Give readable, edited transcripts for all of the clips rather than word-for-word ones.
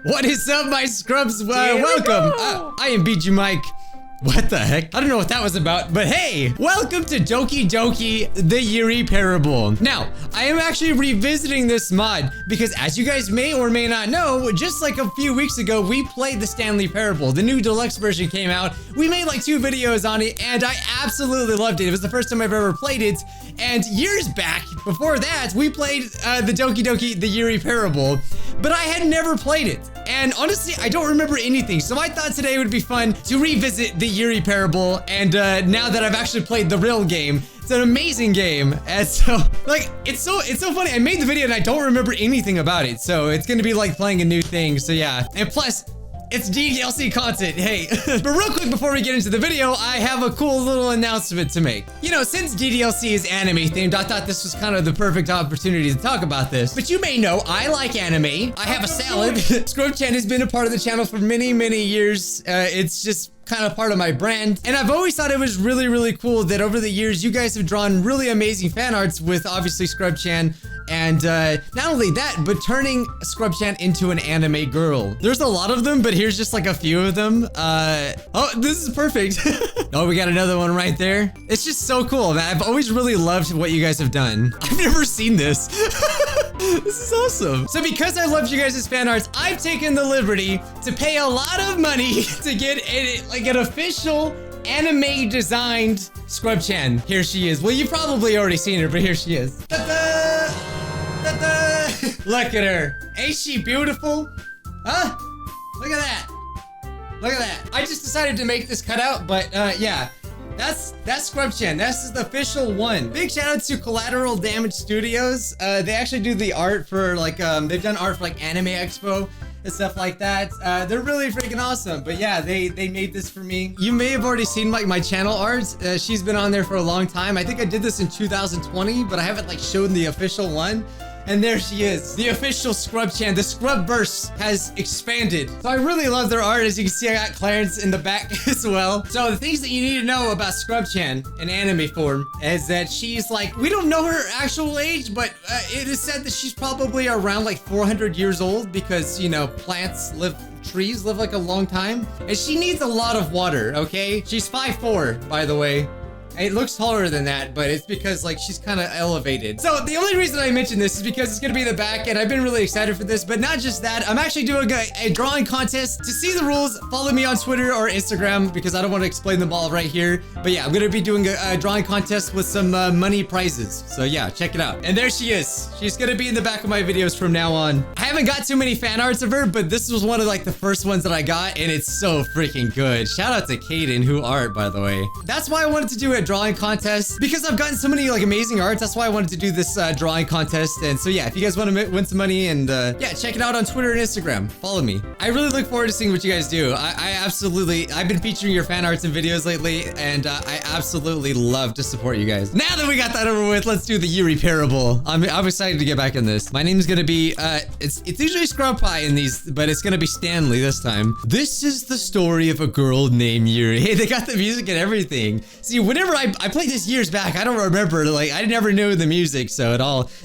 What is up, my scrubs? Welcome. I am Bijuu Mike. What the heck? I don't know what that was about, but hey, welcome to Doki Doki, the Yuri Parable. Now, I am actually revisiting this mod because as you guys may or may not know, just like a few weeks ago, we played the Stanley Parable. The new deluxe version came out. We made like 2 videos on it and I absolutely loved it. It was the first time I've ever played it. And years back, before that, we played the Doki Doki, the Yuri Parable, but I had never played it. And honestly, I don't remember anything. So I thought today would be fun to revisit the Yuri Parable. And now that I've actually played the real game, it's an amazing game. And so, like, it's so funny. I made the video and I don't remember anything about it. So it's gonna be like playing a new thing. So yeah, and plus, it's DLC content, hey. But real quick before we get into the video, I have a cool little announcement to make. You know, since DDLC is anime themed, I thought this was kind of the perfect opportunity to talk about this. But you may know, I like anime. I have a salad. Scrub-chan has been a part of the channel for many, many years. It's just kind of part of my brand. And I've always thought it was really, really cool that over the years, you guys have drawn really amazing fan arts with obviously Scrub-chan. And not only that, but turning Scrub-chan into an anime girl. There's a lot of them, but here's just like a few of them. Oh, this is perfect. Oh, we got another one right there. It's just so cool, man. I've always really loved what you guys have done. I've never seen this. This is awesome. So because I loved you guys' fan arts, I've taken the liberty to pay a lot of money to get an official anime designed Scrub-chan. Here she is. Well, you've probably already seen her, but here she is. Ta-da! Ta-da! Look at her. Ain't she beautiful? Huh? Look at that. Look at that. I just decided to make this cutout, but yeah. That's Scrub-chan. This is the official one. Big shout out to Collateral Damage Studios. They actually do the art for like, they've done art for like Anime Expo and stuff like that. They're really freaking awesome. But yeah, they made this for me. You may have already seen my channel art. She's been on there for a long time. I think I did this in 2020, but I haven't like shown the official one. And there she is, the official Scrub-chan. The Scrubverse has expanded. So I really love their art. As you can see, I got Clarence in the back as well. So the things that you need to know about Scrub-chan in anime form is that she's like, we don't know her actual age, but it is said that she's probably around like 400 years old because, you know, trees live like a long time. And she needs a lot of water, okay? She's 5'4", by the way. It looks taller than that, but it's because like she's kind of elevated. So the only reason I mention this is because it's gonna be in the back and I've been really excited for this, but not just that, I'm actually doing a drawing contest. To see the rules, follow me on Twitter or Instagram because I don't want to explain them all right here. But yeah, I'm gonna be doing a drawing contest with some money prizes. So yeah, check it out. And there she is. She's gonna be in the back of my videos from now on. I haven't got too many fan arts of her, but this was one of like the first ones that I got and it's so freaking good. Shout out to Kaden, who art, by the way. That's why I wanted to do a drawing contest because I've gotten so many like amazing arts. That's why I wanted to do this drawing contest. And so yeah, if you guys want to win some money and yeah, check it out on Twitter and Instagram. Follow me. I really look forward to seeing what you guys do. I've been featuring your fan arts and videos lately and I absolutely love to support you guys. Now that we got that over with, let's do the Yuri Parable. I'm excited to get back in this. My name is gonna be it's usually Scrub Pie in these, but it's gonna be Stanley this time. This is the story of a girl named Yuri. Hey, they got the music and everything. See, whenever I played this years back, I don't remember, like I never knew the music, so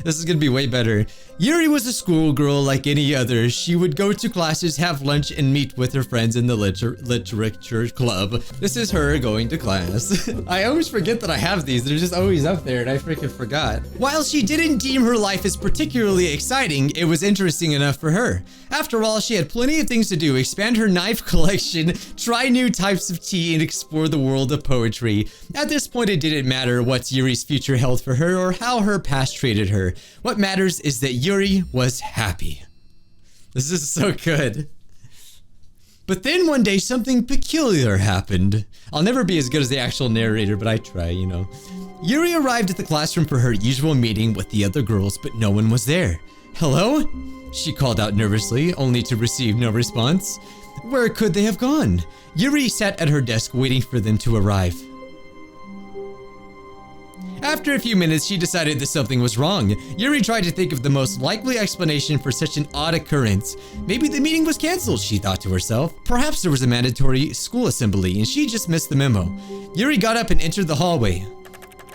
this is gonna be way better. Yuri was a schoolgirl like any other. She would go to classes, have lunch, and meet with her friends in the literature club. This is her going to class. I always forget that I have these. They're just always up there, and I freaking forgot. While she didn't deem her life as particularly exciting, it was interesting enough for her. After all, she had plenty of things to do: expand her knife collection, try new types of tea, and explore the world of poetry. At this point, it didn't matter what Yuri's future held for her or how her past treated her. What matters is that Yuri was happy. This is so good. But then one day something peculiar happened. I'll never be as good as the actual narrator, but I try, you know. Yuri arrived at the classroom for her usual meeting with the other girls, but no one was there. Hello? She called out nervously, only to receive no response. Where could they have gone? Yuri sat at her desk waiting for them to arrive. After a few minutes, she decided that something was wrong. Yuri tried to think of the most likely explanation for such an odd occurrence. Maybe the meeting was canceled, she thought to herself. Perhaps there was a mandatory school assembly and she just missed the memo. Yuri got up and entered the hallway.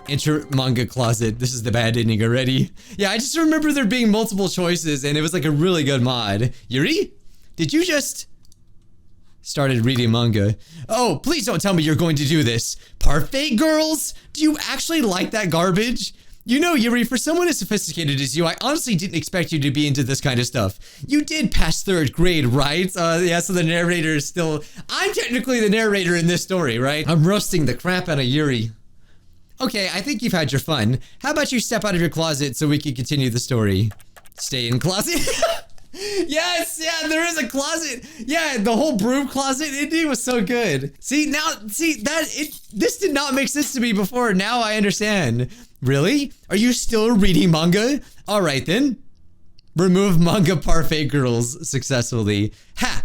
Enter manga closet. This is the bad ending already. Yeah, I just remember there being multiple choices and it was like a really good mod. Yuri? Did you just... started reading manga? Oh, please don't tell me you're going to do this. Parfait girls? Do you actually like that garbage? You know, Yuri, for someone as sophisticated as you, I honestly didn't expect you to be into this kind of stuff. You did pass 3rd grade, right? Yeah, so the narrator is still... I'm technically the narrator in this story, right? I'm roasting the crap out of Yuri. Okay, I think you've had your fun. How about you step out of your closet so we can continue the story? Stay in closet? Yes, yeah, there is a closet. Yeah, the whole broom closet ending was so good. This did not make sense to me before. Now I understand. Really? Are you still reading manga? All right then. Remove manga parfait girls successfully. Ha!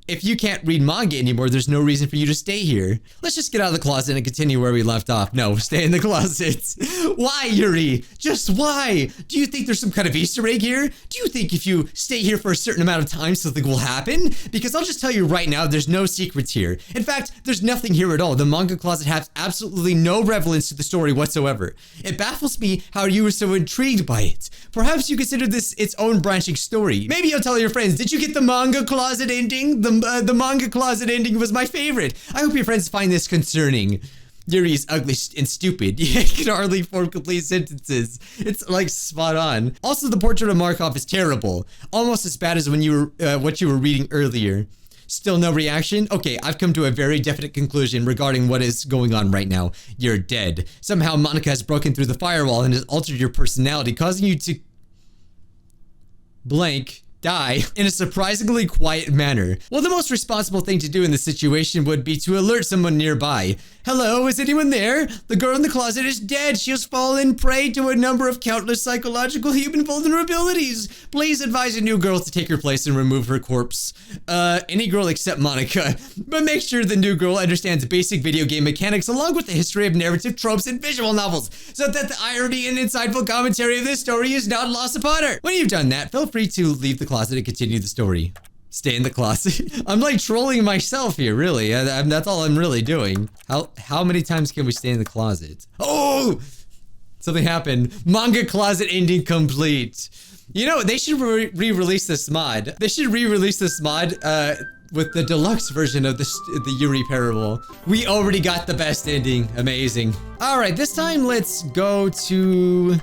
If you can't read manga anymore, there's no reason for you to stay here. Let's just get out of the closet and continue where we left off. No, stay in the closet. Why, Yuri? Just why? Do you think there's some kind of Easter egg here? Do you think if you stay here for a certain amount of time, something will happen? Because I'll just tell you right now, there's no secrets here. In fact, there's nothing here at all. The manga closet has absolutely no relevance to the story whatsoever. It baffles me how you were so intrigued by it. Perhaps you consider this its own branching story. Maybe you'll tell your friends, did you get the manga closet ending? The manga closet ending was my favorite. I hope your friends find this concerning. Yuri is ugly and stupid. You can hardly form complete sentences. It's like spot on. Also, the portrait of Markov is terrible. Almost as bad as when you were what you were reading earlier. Still no reaction? Okay, I've come to a very definite conclusion regarding what is going on right now. You're dead. Somehow Monica has broken through the firewall and has altered your personality, causing you to... blank. Die in a surprisingly quiet manner. Well, the most responsible thing to do in this situation would be to alert someone nearby. Hello, is anyone there? The girl in the closet is dead. She has fallen prey to a number of countless psychological human vulnerabilities. Please advise a new girl to take her place and remove her corpse. Any girl except Monica. But make sure the new girl understands basic video game mechanics along with the history of narrative tropes and visual novels, so that the irony and insightful commentary of this story is not lost upon her. When you've done that, feel free to leave the closet and continue the story. Stay in the closet. I'm like trolling myself here, really. That's all I'm really doing. How many times can we stay in the closet? Oh! Something happened. Manga closet ending complete. You know, they should re-release this mod. They should re-release this mod with the deluxe version of the Yuri Parable. We already got the best ending. Amazing. All right, this time let's go to...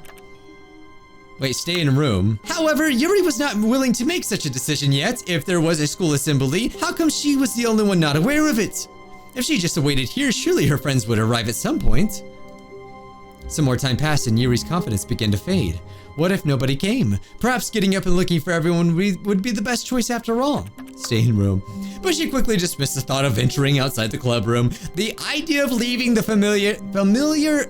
wait, stay in a room. However, Yuri was not willing to make such a decision yet. If there was a school assembly, how come she was the only one not aware of it? If she just awaited here, surely her friends would arrive at some point. Some more time passed and Yuri's confidence began to fade. What if nobody came? Perhaps getting up and looking for everyone would be the best choice after all. Stay in room. But she quickly dismissed the thought of venturing outside the club room. The idea of leaving the familiar,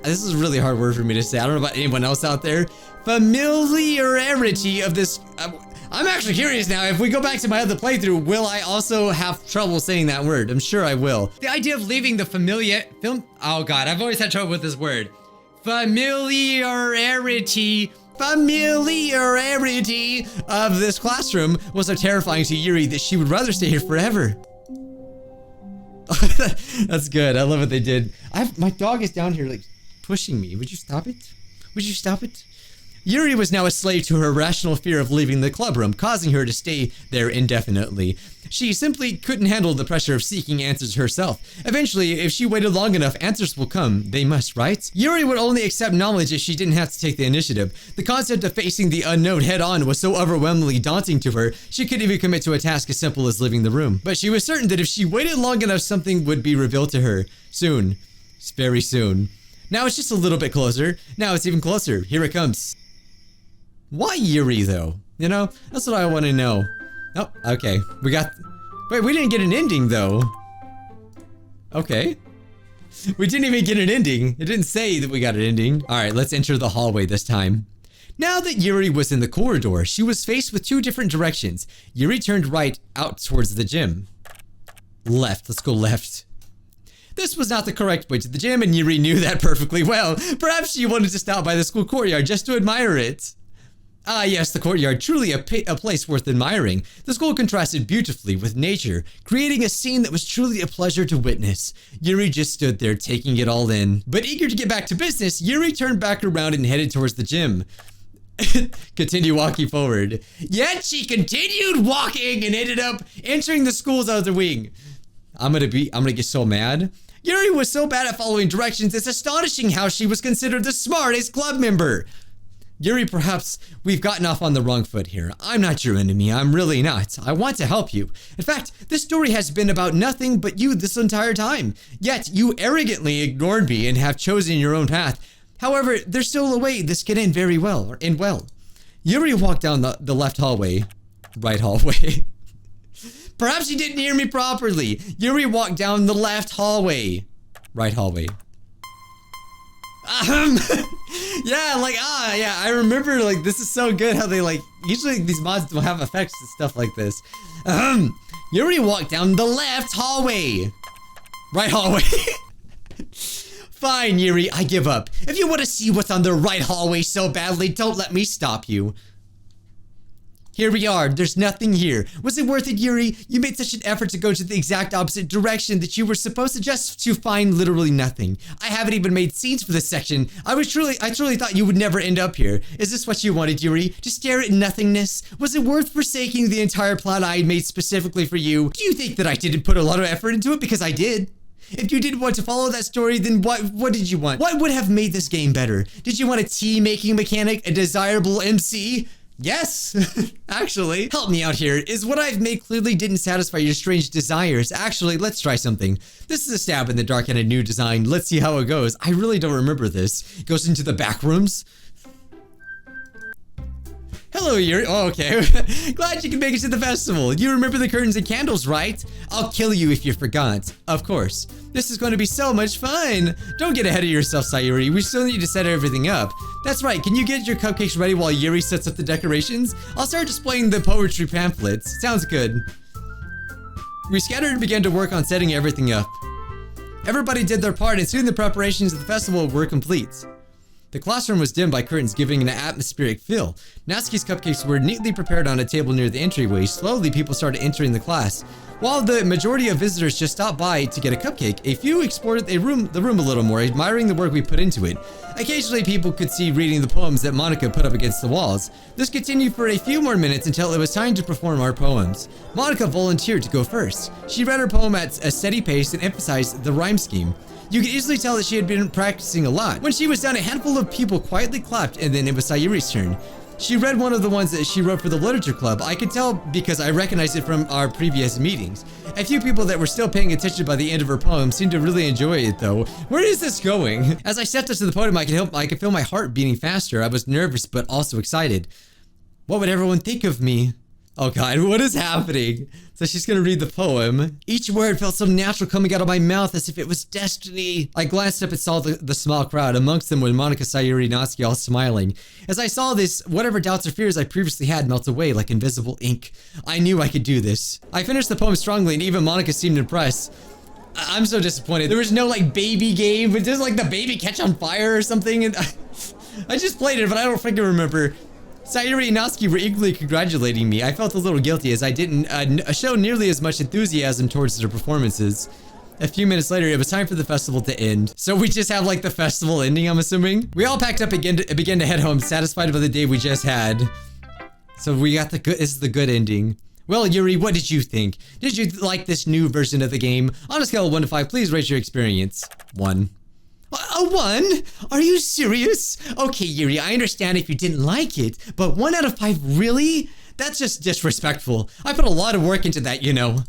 this is a really hard word for me to say. I don't know about anyone else out there. Familiarity of this, I'm actually curious now, if we go back to my other playthrough, will I also have trouble saying that word? I'm sure I will. The idea of leaving the oh god, I've always had trouble with this word. Familiarity of this classroom was so terrifying to Yuri that she would rather stay here forever. That's good. I love what they did. My dog is down here like pushing me. Would you stop it? Would you stop it? Yuri was now a slave to her irrational fear of leaving the club room, causing her to stay there indefinitely. She simply couldn't handle the pressure of seeking answers herself. Eventually, if she waited long enough, answers will come. They must, right? Yuri would only accept knowledge if she didn't have to take the initiative. The concept of facing the unknown head-on was so overwhelmingly daunting to her, she couldn't even commit to a task as simple as leaving the room. But she was certain that if she waited long enough, something would be revealed to her. Soon. Very soon. Now it's just a little bit closer. Now it's even closer. Here it comes. Why Yuri, though? You know, that's what I want to know. Oh, okay. Wait, we didn't get an ending, though. Okay. We didn't even get an ending. It didn't say that we got an ending. All right, let's enter the hallway this time. Now that Yuri was in the corridor, she was faced with two different directions. Yuri turned right out towards the gym. Left. Let's go left. This was not the correct way to the gym, and Yuri knew that perfectly well. Perhaps she wanted to stop by the school courtyard just to admire it. Ah yes, the courtyard, truly a place worth admiring. The school contrasted beautifully with nature, creating a scene that was truly a pleasure to witness. Yuri just stood there taking it all in. But eager to get back to business, Yuri turned back around and headed towards the gym. Continue walking forward. Yet she continued walking and ended up entering the school's other wing. I'm gonna get so mad. Yuri was so bad at following directions, it's astonishing how she was considered the smartest club member. Yuri, perhaps we've gotten off on the wrong foot here. I'm not your enemy, I'm really not. I want to help you. In fact, this story has been about nothing but you this entire time. Yet, you arrogantly ignored me and have chosen your own path. However, there's still a way this can end very well, Yuri walked down the left hallway. Right hallway. Perhaps you didn't hear me properly. Yuri walked down the left hallway. Right hallway. Yeah, I remember, like, this is so good how they, like, usually these mods don't have effects and stuff like this. Yuri walked down the left hallway. Right hallway. Fine, Yuri, I give up. If you want to see what's on the right hallway so badly, don't let me stop you. Here we are, there's nothing here. Was it worth it, Yuri? You made such an effort to go to the exact opposite direction that you were supposed to just to find literally nothing. I haven't even made scenes for this section. I truly thought you would never end up here. Is this what you wanted, Yuri? To stare at nothingness? Was it worth forsaking the entire plot I had made specifically for you? Do you think that I didn't put a lot of effort into it? Because I did. If you didn't want to follow that story, then what did you want? What would have made this game better? Did you want a tea-making mechanic, a desirable MC? Yes, actually. Help me out here. Is what I've made clearly didn't satisfy your strange desires. Actually, let's try something. This is a stab in the dark and a new design. Let's see how it goes. I really don't remember this. It goes into the back rooms. Hello, Yuri. Oh, okay. Glad you can make it to the festival. You remember the curtains and candles, right? I'll kill you if you forgot. Of course. This is going to be so much fun. Don't get ahead of yourself, Sayuri. We still need to set everything up. That's right. Can you get your cupcakes ready while Yuri sets up the decorations? I'll start displaying the poetry pamphlets. Sounds good. We scattered and began to work on setting everything up. Everybody did their part, and soon the preparations of the festival were complete. The classroom was dimmed by curtains, giving an atmospheric feel. Natsuki's cupcakes were neatly prepared on a table near the entryway. Slowly, people started entering the class. While the majority of visitors just stopped by to get a cupcake, a few explored the room a little more, admiring the work we put into it. Occasionally, people could see reading the poems that Monica put up against the walls. This continued for a few more minutes until it was time to perform our poems. Monica volunteered to go first. She read her poem at a steady pace and emphasized the rhyme scheme. You could easily tell that she had been practicing a lot. When she was done, a handful of people quietly clapped, and then it was Sayuri's turn. She read one of the ones that she wrote for the literature club. I could tell because I recognized it from our previous meetings. A few people that were still paying attention by the end of her poem seemed to really enjoy it, though. Where is this going? As I stepped up to the podium, I could feel my heart beating faster. I was nervous, but also excited. What would everyone think of me? Oh God, what is happening? So she's gonna read the poem. Each word felt so natural coming out of my mouth as if it was destiny. I glanced up and saw the small crowd. Amongst them was Monica, Sayuri, and Natsuki all smiling. As I saw this, whatever doubts or fears I previously had melt away like invisible ink. I knew I could do this. I finished the poem strongly and even Monica seemed impressed. I'm so disappointed. There was no like baby game, but just like the baby catch on fire or something. And I just played it, but I don't freaking remember. Sayuri and Natsuki were eagerly congratulating me. I felt a little guilty as I didn't show nearly as much enthusiasm towards their performances. A few minutes later, it was time for the festival to end. So we just have like the festival ending, I'm assuming. We all packed up and began to head home, satisfied with the day we just had. So we got this is the good ending. Well, Yuri, what did you think? Did you like this new version of the game? On a scale of 1 to 5, please rate your experience. 1. A 1? Are you serious? Okay, Yuri, I understand if you didn't like it, but 1 out of 5, really? That's just disrespectful. I put a lot of work into that, you know.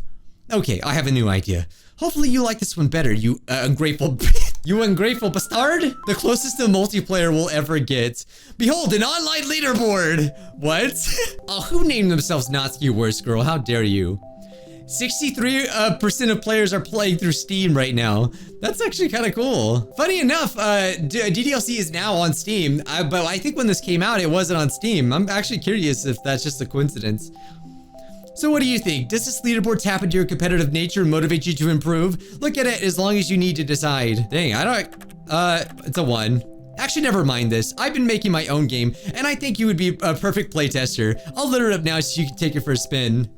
Okay, I have a new idea. Hopefully you like this one better, you ungrateful bastard. The closest to multiplayer we'll ever get. Behold, an online leaderboard. What? Oh, who named themselves Natsuki Worst Girl? How dare you? 63% of players are playing through Steam right now. That's actually kind of cool. Funny enough, DDLC is now on Steam, but I think when this came out, it wasn't on Steam. I'm actually curious if that's just a coincidence. So what do you think? Does this leaderboard tap into your competitive nature and motivate you to improve? Look at it as long as you need to decide. Dang, I don't, it's a 1. Actually, never mind this. I've been making my own game, and I think you would be a perfect playtester. I'll load it up now so you can take it for a spin.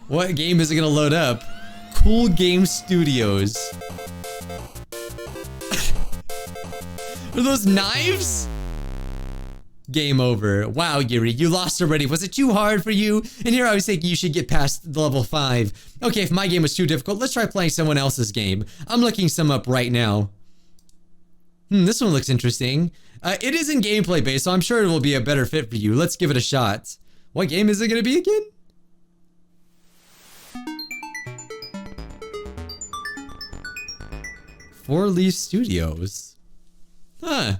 What game is it gonna load up? Cool Game Studios. Are those knives? Game over. Wow, Yuri, you lost already. Was it too hard for you? And here I was thinking you should get past the level 5. Okay, if my game was too difficult, let's try playing someone else's game. I'm looking some up right now. This one looks interesting. It is in gameplay based, so I'm sure it will be a better fit for you. Let's give it a shot. What game is it going to be again? Four Leaf Studios. Huh.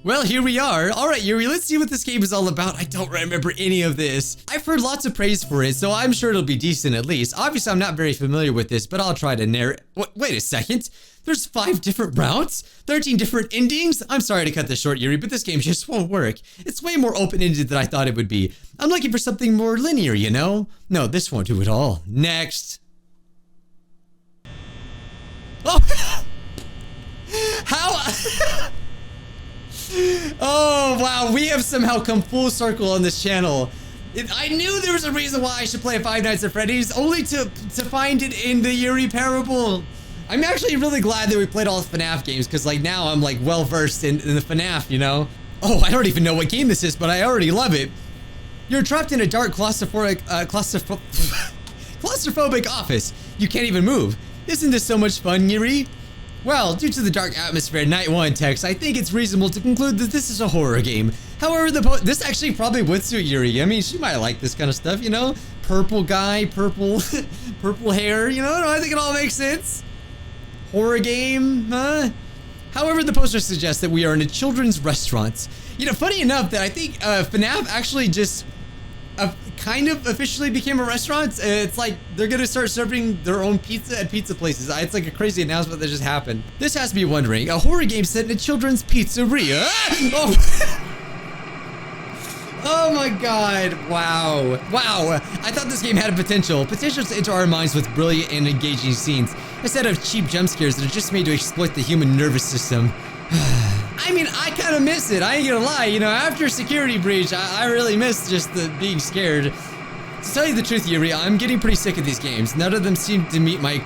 Well, here we are. All right, Yuri, let's see what this game is all about. I don't remember any of this. I've heard lots of praise for it, so I'm sure it'll be decent at least. Obviously, I'm not very familiar with this, but I'll try to narrate. Wait a second. There's 5 different routes? 13 different endings? I'm sorry to cut this short, Yuri, but this game just won't work. It's way more open-ended than I thought it would be. I'm looking for something more linear, you know? No, this won't do at all. Next. Oh! How? Oh, wow, we have somehow come full circle on this channel. I knew there was a reason why I should play Five Nights at Freddy's, only to find it in the Yuri Parable. I'm actually really glad that we played all the FNAF games, because like now I'm like well versed in the FNAF, you know? Oh, I don't even know what game this is, but I already love it. You're trapped in a dark claustrophobic office. You can't even move. Isn't this so much fun, Yuri? Well, due to the dark atmosphere Night 1 text, I think it's reasonable to conclude that this is a horror game. However, this actually probably would suit Yuri. I mean, she might like this kind of stuff, you know? Purple guy, purple hair, you know? I think it all makes sense. Horror game, huh? However, the poster suggests that we are in a children's restaurant. You know, funny enough that I think FNAF actually just kind of officially became a restaurant. It's like they're gonna start serving their own pizza at pizza places. It's like a crazy announcement that just happened. This has to be wondering, a horror game set in a children's pizzeria? Oh. Oh my god, wow. Wow, I thought this game had potential to enter our minds with brilliant and engaging scenes, instead of cheap jump scares that are just made to exploit the human nervous system. I mean, I kind of miss it. I ain't gonna lie. You know, after Security Breach, I really miss just the being scared. To tell you the truth, Yuri, I'm getting pretty sick of these games. None of them seem to meet my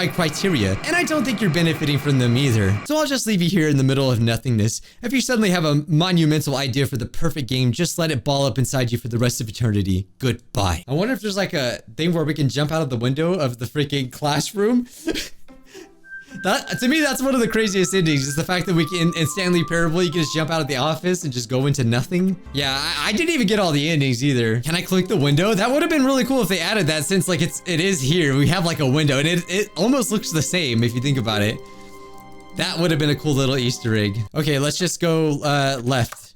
criteria, and I don't think you're benefiting from them either. So I'll just leave you here in the middle of nothingness. If you suddenly have a monumental idea for the perfect game, just let it ball up inside you for the rest of eternity. Goodbye. I wonder if there's like a thing where we can jump out of the window of the freaking classroom. To me, that's one of the craziest endings, is the fact that we can, in Stanley Parable, you can just jump out of the office and just go into nothing. Yeah, I didn't even get all the endings either. Can I click the window? That would have been really cool if they added that, since like it is here. We have like a window, and it almost looks the same if you think about it. That would have been a cool little Easter egg. Okay, let's just go left.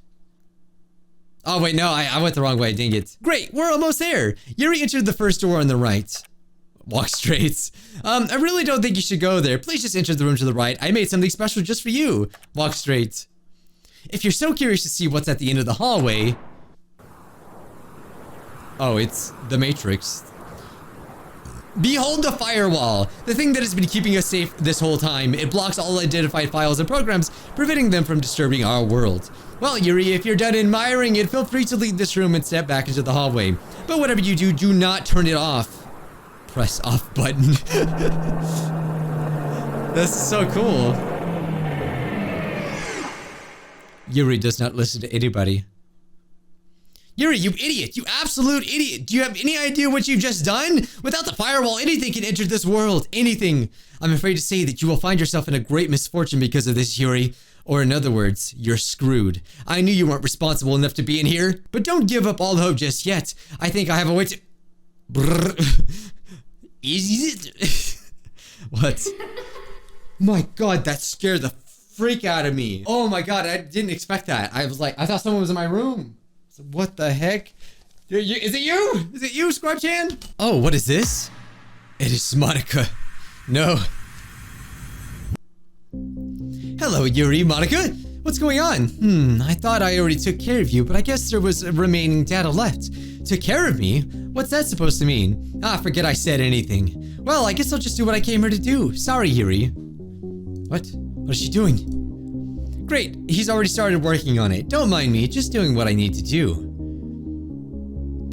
Oh wait, no, I went the wrong way, dang it. Great, we're almost there. Yuri entered the first door on the right. Walk straight. I really don't think you should go there. Please just enter the room to the right. I made something special just for you. Walk straight. If you're so curious to see what's at the end of the hallway... Oh, it's the Matrix. Behold the firewall, the thing that has been keeping us safe this whole time. It blocks all identified files and programs, preventing them from disturbing our world. Well, Yuri, if you're done admiring it, feel free to leave this room and step back into the hallway. But whatever you do, do not turn it off. Press off button. That's so cool. Yuri does not listen to anybody. Yuri, you idiot! You absolute idiot! Do you have any idea what you've just done? Without the firewall, anything can enter this world. Anything. I'm afraid to say that you will find yourself in a great misfortune because of this, Yuri. Or in other words, you're screwed. I knew you weren't responsible enough to be in here, but don't give up all hope just yet. I think I have a way to... Is it? What? My god, that scared the freak out of me. Oh my god, I didn't expect that. I was like, I thought someone was in my room. So what the heck? Is it you? Is it you, Scrubchan? Oh, what is this? It is Monica. No. Hello, Yuri, Monica. What's going on? I thought I already took care of you, but I guess there was remaining data left. Took care of me? What's that supposed to mean? Ah, forget I said anything. Well, I guess I'll just do what I came here to do. Sorry, Yuri. What? What is she doing? Great, he's already started working on it. Don't mind me, just doing what I need to do.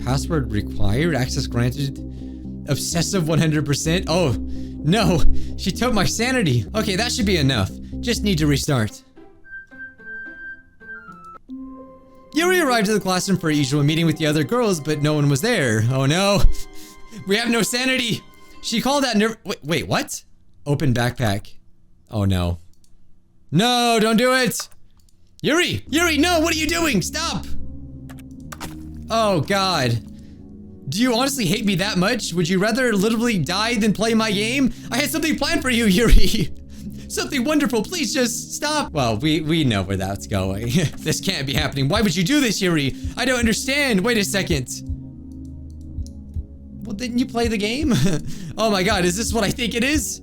Password required? Access granted? Obsessive 100%? Oh, no. She took my sanity. Okay, that should be enough. Just need to restart. Yuri arrived at the classroom for a usual meeting with the other girls, but no one was there. Oh no. We have no sanity. She called out wait, what? Open backpack. Oh no. No, don't do it. Yuri, no, what are you doing? Stop. Oh God. Do you honestly hate me that much? Would you rather literally die than play my game? I had something planned for you, Yuri. Something wonderful, please just stop. Well, we know where that's going. This can't be happening. Why would you do this, Yuri? I don't understand. Wait a second. Well, didn't you play the game? Oh my God, is this what I think it is?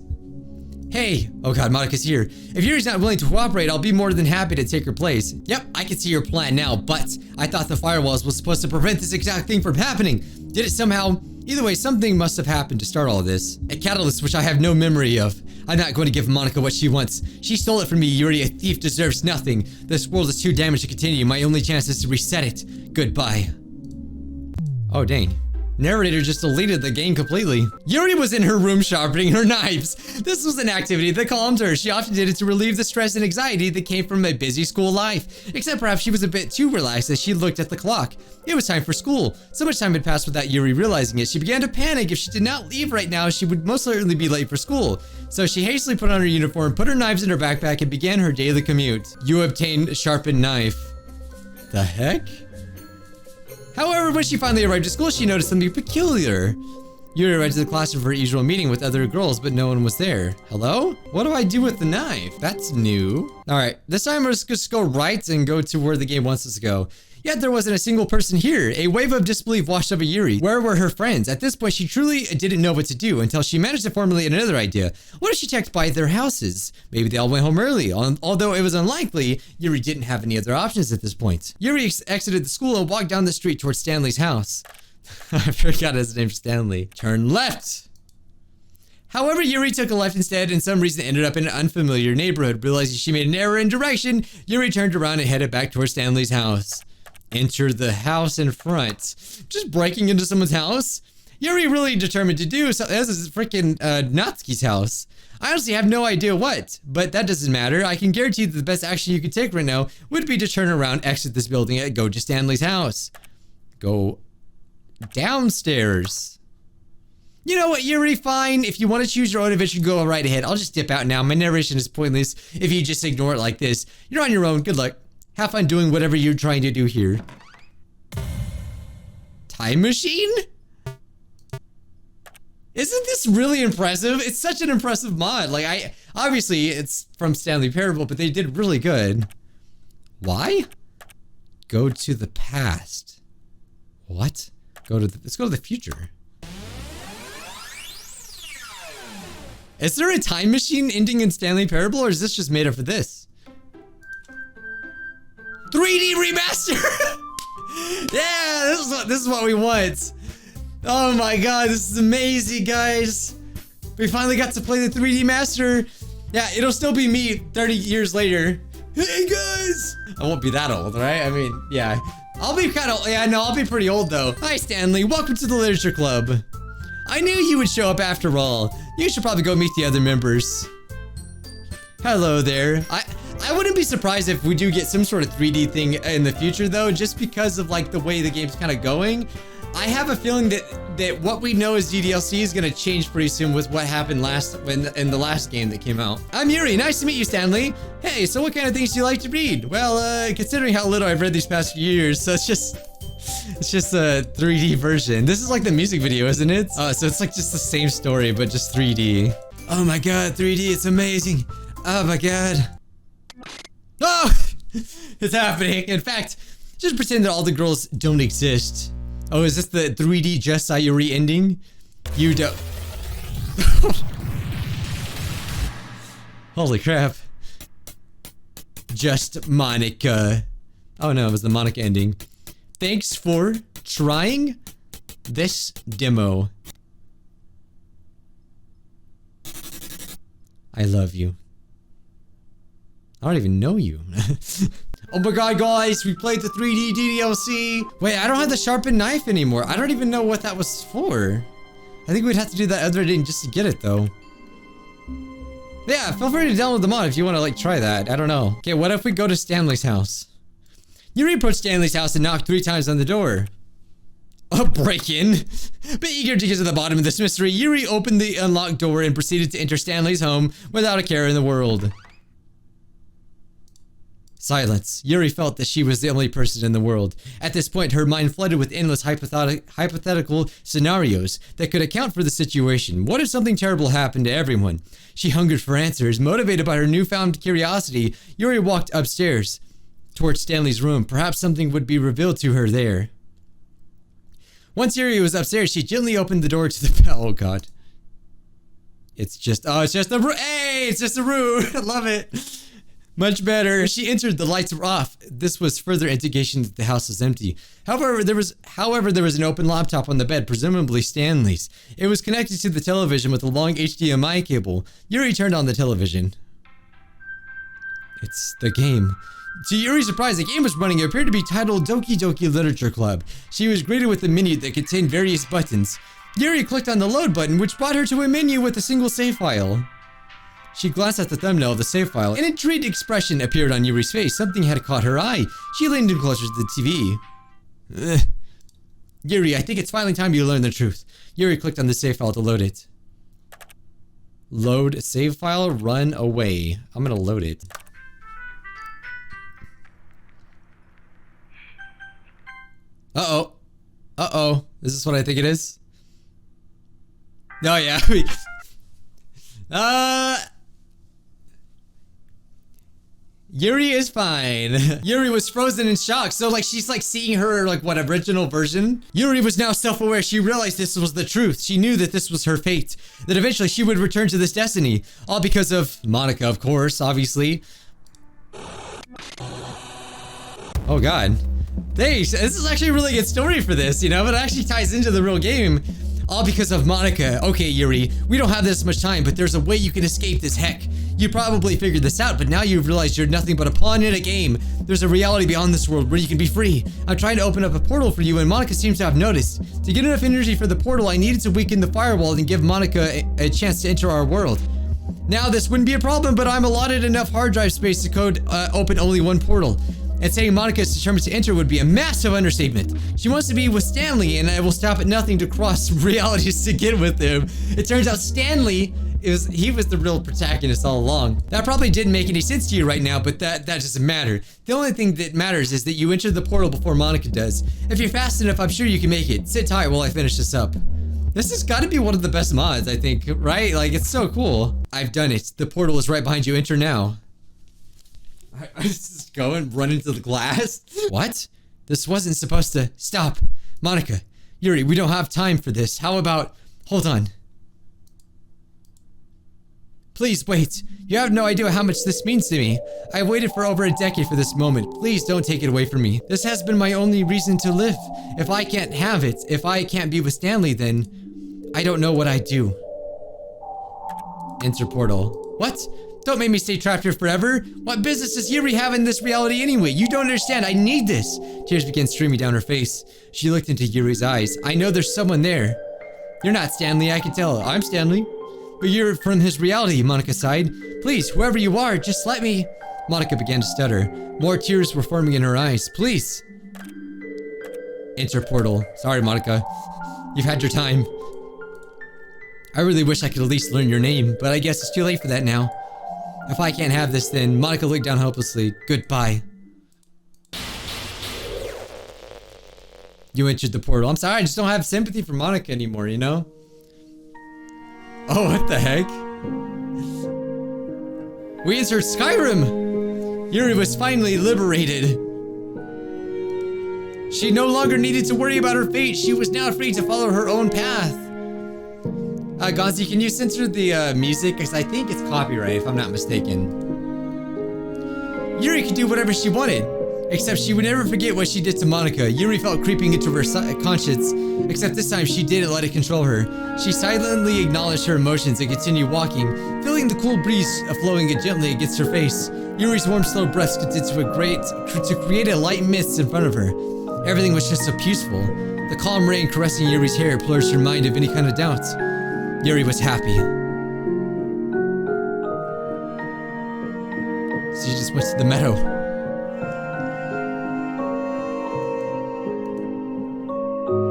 Hey, oh God, Monika's here. If Yuri's not willing to cooperate, I'll be more than happy to take her place. Yep, I can see your plan now, but I thought the firewalls was supposed to prevent this exact thing from happening. Did it somehow? Either way, something must have happened to start all of this. A catalyst which I have no memory of. I'm not going to give Monika what she wants. She stole it from me, Yuri. A thief deserves nothing. This world is too damaged to continue. My only chance is to reset it. Goodbye. Oh, dang. Narrator just deleted the game completely. Yuri was in her room sharpening her knives. This was an activity that calmed her. She often did it to relieve the stress and anxiety that came from a busy school life. Except perhaps she was a bit too relaxed as she looked at the clock. It was time for school. So much time had passed without Yuri realizing it. She began to panic. If she did not leave right now, she would most certainly be late for school. So she hastily put on her uniform, put her knives in her backpack, and began her daily commute. You obtained a sharpened knife. The heck? However, when she finally arrived at school, she noticed something peculiar. Yuri arrived to the classroom for her usual meeting with other girls, but no one was there. Hello? What do I do with the knife? That's new. Alright, this time let's just go right and go to where the game wants us to go. Yet there wasn't a single person here. A wave of disbelief washed over Yuri. Where were her friends? At this point, she truly didn't know what to do until she managed to formulate another idea. What if she checked by their houses? Maybe they all went home early. Although it was unlikely, Yuri didn't have any other options at this point. Yuri exited the school and walked down the street towards Stanley's house. I forgot his name, Stanley. Turn left. However, Yuri took a left instead and some reason ended up in an unfamiliar neighborhood. Realizing she made an error in direction, Yuri turned around and headed back towards Stanley's house. Enter the house in front. Just breaking into someone's house? Yuri really determined to do so. This is freaking Natsuki's house. I honestly have no idea what, but that doesn't matter. I can guarantee that the best action you could take right now would be to turn around, exit this building, and go to Stanley's house. Go downstairs. You know what, Yuri, fine. If you want to choose your own adventure, go right ahead. I'll just dip out now. My narration is pointless if you just ignore it like this. You're on your own. Good luck. Have fun doing whatever you're trying to do here. Time machine? Isn't this really impressive? It's such an impressive mod. Like, obviously it's from Stanley Parable, but they did really good. Why? Go to the past. What? Let's go to the future. Is there a time machine ending in Stanley Parable, or is this just made up for this? 3D remaster! Yeah, this is what we want. Oh my God, this is amazing, guys. We finally got to play the 3D master. Yeah, it'll still be me 30 years later. Hey guys! I won't be that old, right? I mean, yeah. I'll be kind of, yeah, no, I'll be pretty old though. Hi Stanley, welcome to the Literature Club. I knew you would show up after all. You should probably go meet the other members. Hello there. I wouldn't be surprised if we do get some sort of 3D thing in the future though, just because of like the way the game's kind of going. I have a feeling that what we know as DDLC is going to change pretty soon with what happened in the last game that came out. I'm Yuri. Nice to meet you, Stanley. Hey, so what kind of things do you like to read? Well, considering how little I've read these past few years, so it's just a 3D version. This is like the music video, isn't it? So it's like just the same story, but just 3D. Oh my God, 3D, it's amazing. Oh my God. Oh, it's happening. In fact, just pretend that all the girls don't exist. Oh, is this the 3D Just Sayuri ending? You don't. Holy crap. Just Monika. Oh no, it was the Monika ending. Thanks for trying this demo. I love you. I don't even know you. Oh my God, guys, we played the 3D DDLC. Wait, I don't have the sharpened knife anymore. I don't even know what that was for. I think we'd have to do that other thing just to get it though. Yeah, feel free to download the mod if you want to like try that. I don't know. Okay, what if we go to Stanley's house? Yuri approached Stanley's house and knocked 3 times on the door. A break-in. But eager to get to the bottom of this mystery, Yuri opened the unlocked door and proceeded to enter Stanley's home without a care in the world. Silence. Yuri felt that she was the only person in the world. At this point, her mind flooded with endless hypothetical scenarios that could account for the situation. What if something terrible happened to everyone? She hungered for answers. Motivated by her newfound curiosity, Yuri walked upstairs towards Stanley's room. Perhaps something would be revealed to her there. Once Yuri was upstairs, she gently opened the door to the bell. Oh god. It's just a room. Hey, it's just a room. I love it. Much better. She entered, the lights were off. This was further indication that the house was empty. However, there was an open laptop on the bed, presumably Stanley's. It was connected to the television with a long HDMI cable. Yuri turned on the television. It's the game. To Yuri's surprise, the game was running. It appeared to be titled Doki Doki Literature Club. She was greeted with a menu that contained various buttons. Yuri clicked on the load button, which brought her to a menu with a single save file. She glanced at the thumbnail of the save file. An intrigued expression appeared on Yuri's face. Something had caught her eye. She leaned in closer to the TV. Yuri, I think it's finally time you learn the truth. Yuri clicked on the save file to load it. Load save file, run away. I'm gonna load it. Uh-oh. Uh-oh. Is this what I think it is? Oh, yeah. Yuri is fine. Yuri was frozen in shock. So, like, she's, like, seeing her, like, what, original version? Yuri was now self-aware. She realized this was the truth. She knew that this was her fate. That eventually she would return to this destiny. All because of Monica, of course, obviously. Oh, God. Thanks. This is actually a really good story for this, you know, but it actually ties into the real game. All because of Monica. Okay, Yuri, we don't have this much time, but there's a way you can escape this heck. You probably figured this out, but now you've realized you're nothing but a pawn in a game. There's a reality beyond this world where you can be free. I'm trying to open up a portal for you, and Monica seems to have noticed. To get enough energy for the portal, I needed to weaken the firewall and give Monica a chance to enter our world. Now, this wouldn't be a problem, but I'm allotted enough hard drive space to open only one portal. And saying Monica is determined to enter would be a massive understatement. She wants to be with Stanley, and I will stop at nothing to cross realities to get with him. It turns out Stanley, he was the real protagonist all along. That probably didn't make any sense to you right now, but that doesn't matter. The only thing that matters is that you enter the portal before Monica does. If you're fast enough, I'm sure you can make it. Sit tight while I finish this up. This has got to be one of the best mods, I think, right? Like, it's so cool. I've done it. The portal is right behind you. Enter now. I just go and run into the glass. What? This wasn't supposed to stop. Monica, Yuri, we don't have time for this. How about, hold on. Please wait. You have no idea how much this means to me. I've waited for over a decade for this moment. Please don't take it away from me. This has been my only reason to live. If I can't have it, if I can't be with Stanley, then I don't know what I'd do. Enter portal. What? Don't make me stay trapped here forever. What business does Yuri have in this reality anyway? You don't understand. I need this. Tears began streaming down her face. She looked into Yuri's eyes. I know there's someone there. You're not Stanley, I can tell. I'm Stanley. But you're from his reality, Monica sighed. Please, whoever you are, just let me. Monica began to stutter. More tears were forming in her eyes. Please. Enter portal. Sorry, Monica. You've had your time. I really wish I could at least learn your name, but I guess it's too late for that now. If I can't have this, then Monica looked down hopelessly. Goodbye. You entered the portal. I'm sorry, I just don't have sympathy for Monica anymore, you know? Oh, what the heck? We entered Skyrim! Yuri was finally liberated. She no longer needed to worry about her fate. She was now free to follow her own path. Gonzi, can you censor the music? Because I think it's copyright, if I'm not mistaken. Yuri could do whatever she wanted, except she would never forget what she did to Monica. Yuri felt creeping into her conscience, except this time she didn't let it control her. She silently acknowledged her emotions and continued walking, feeling the cool breeze flowing gently against her face. Yuri's warm, slow breaths continued to create a light mist in front of her. Everything was just so peaceful. The calm rain caressing Yuri's hair blurs her mind of any kind of doubt. Yuri was happy. She just went to the meadow.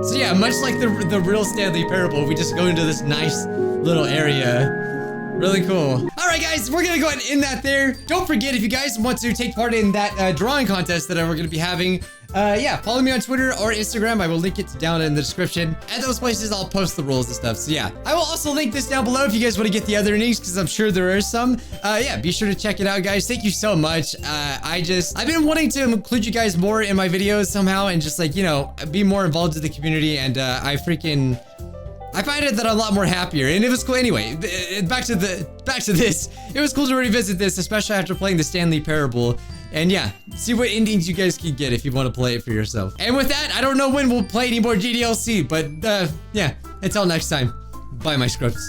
So yeah, much like the real Stanley Parable, we just go into this nice little area. Really cool. All right, guys, we're gonna go ahead and end that there. Don't forget, if you guys want to take part in that drawing contest that we're gonna be having, yeah, follow me on Twitter or Instagram. I will link it down in the description. At those places, I'll post the rules and stuff. So yeah, I will also link this down below if you guys want to get the other innings, because I'm sure there are some. Yeah, be sure to check it out, guys. Thank you so much. I've been wanting to include you guys more in my videos somehow, and just like, you know, be more involved with the community. And I find it that I'm a lot more happier, and it was cool. Anyway, back to this. It was cool to revisit this, especially after playing the Stanley Parable. And yeah, see what endings you guys can get if you want to play it for yourself. And with that, I don't know when we'll play any more GDLC, but yeah, until next time, bye my scrubs.